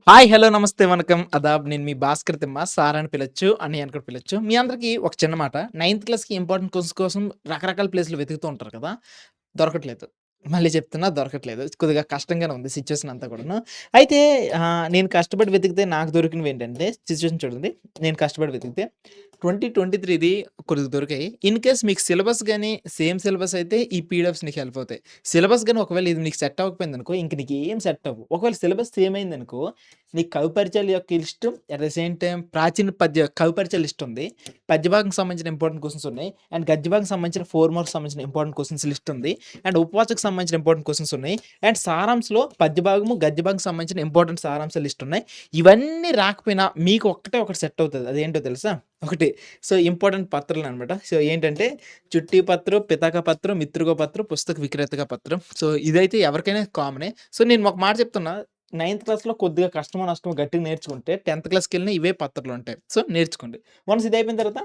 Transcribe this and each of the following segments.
Hi! Hello! నమస్తే, వణకం, అదాబ్. నేను మీ Bhaskar Timma. Sir అని పిలవచ్చు, అన్నయ్య అని కూడా పిలవచ్చు. మీ అందరికీ ఒక చిన్న మాట. నైన్త్ క్లాస్‌కి ఇంపార్టెంట్ క్వెషన్స్ కోసం రకరకాల ప్లేస్‌లు వెతుకుతూ ఉంటారు కదా! దొరకట్లేదు. మళ్ళీ చెప్తున్నా దొరకట్లేదు. కొద్దిగా కష్టంగానే ఉంది సిట్యుయేషన్ అంతా కూడాను. అయితే నేను కష్టపడి వెతికితే నాకు దొరికినవేంటంటే సిట్యుయేషన్ చూడండి. నేను కష్టపడి వెతికితే 2023ది కొద్దిగా దొరికాయి. ఇన్ కేస్ మీకు సిలబస్ గాని సేమ్ సిలబస్ అయితే ఈ పీడిఎఫ్స్ నీకు హెల్ప్ అవుతాయి. సిలబస్ గాని ఒకవేళ ఇది నీకు సెట్ అవ్వకపోయిందనుకో ఇంక నీకేం సెట్ అవ్వవు. ఒకవేళ సిలబస్ సేమ్ అయిందనుకో నీకు కవి పరిచయాల యొక్క list at the same time ప్రాచీన పద్య కవి పరిచయాల లిస్ట్ ఉంది. పద్య భాగంకి సంబంధించిన ఇంపార్టెంట్ క్వెషన్స్ ఉన్నాయి. అండ్ గద్య భాగంకి సంబంధించిన 4 మార్క్స్ సంబంధించిన ఇంపార్టెంట్ క్వెషన్స్ లిస్ట్ ఉంది. అండ్ ఉపవాచకు సంబంధించిన ఇంపార్టెంట్ క్వెషన్స్ ఉన్నాయి. అండ్ సారాంశంలో పద్య భాగము, గద్య భాగం సంబంధించిన ఇంపార్టెంట్ సారాంశ లిస్ట్ ఉన్నాయి. ఇవన్నీ రాకపోయినా మీకు ఒక్కటే ఒకటి సెట్ అవుతది. అదేంటో తెలుసా? ఒకటి. So, important పత్రాలనమాట. సో, ఏంటంటే చుట్టి పత్రం, పితాక పత్రం, మిత్రుక పత్రం, పుస్తక విక్రేతక పత్రం. సో, ఇదైతే ఎవరికైనా కామనే. సో, నేను ఒక మాట చెప్తున్నా. నైన్త్ క్లాస్‌లో కొద్దిగా కష్టమో, నష్టమో గట్టిగా నేర్చుకుంటే 10థ్ క్లాస్‌కెళ్ళినా ఇవే పత్రాలుంటాయి. సో, నేర్చుకోండి. వన్స్ ఇదయిపోయిన తర్వాత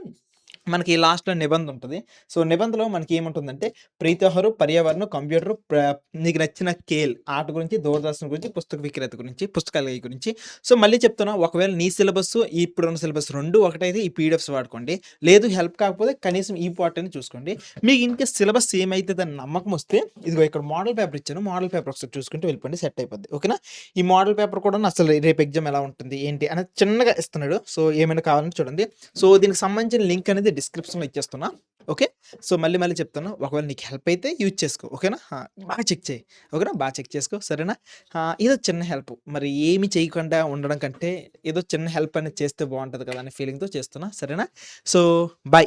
మనకి లాస్ట్‌లో నిబంధ ఉంటది. సో, నిబంధనలో మనకేముంటుందంటే ప్రీతిహారు, పర్యావరణం, కంప్యూటరు, నీకు నచ్చిన కేల్ ఆట గురించి, దూరదర్శన్ గురించి, పుస్తక విక్రేత గురించి, పుస్తకాల గురించి. సో, మళ్ళీ చెప్తున్నా ఒకవేళ నీ సిలబస్సు, ఇప్పుడున్న సిలబస్ 2 ఒకటైతే ఈ పీడిఎఫ్స్ వాడుకోండి. లేదు హెల్ప్ కాకపోతే కనీసం ఈ పార్ట్ అయినా చూసుకోండి. మీకు ఇన్‌కేస్ సిలబస్ సేమ్ అయితదని నమ్మకం వస్తే ఇదిగో ఇక్కడ మోడల్ పేపర్ ఇచ్చాను. మోడల్ పేపర్ ఒకసారి చూసుకుంటూ వెళ్ళిపోండి సెట్ అయిపోద్ది. ఓకేనా? ఈ మోడల్ పేపర్ కూడాను అసలు రేపు ఎగ్జామ్ ఎలా ఉంటుంది? ఏంటి? అనేది చిన్నగా ఇస్తున్నాడు. సో, ఏమైనా కావాలంటే చూడండి. సో, దీనికి సంబంధించిన లింక్ అనేది డిస్క్రిప్షన్‌లో ఇచ్చేస్తున్నా. ఓకే. సో, మళ్ళీ మళ్ళీ చెప్తున్నా. ఒకవేళ నీకు హెల్ప్ అయితే యూజ్ చేసుకో. ఓకేనా? బాగా చెక్ చేయి. ఓకేనా? బాగా చెక్ చేసుకో. సరేనా? ఏదో చిన్న హెల్ప్. మరి ఏమి చేయకుండా ఉండడం కంటే ఏదో చిన్న హెల్ప్ అనేది చేస్తే బావుంటది కదా! అనే ఫీలింగ్‌తో చేస్తున్నా. సరేనా? So, by.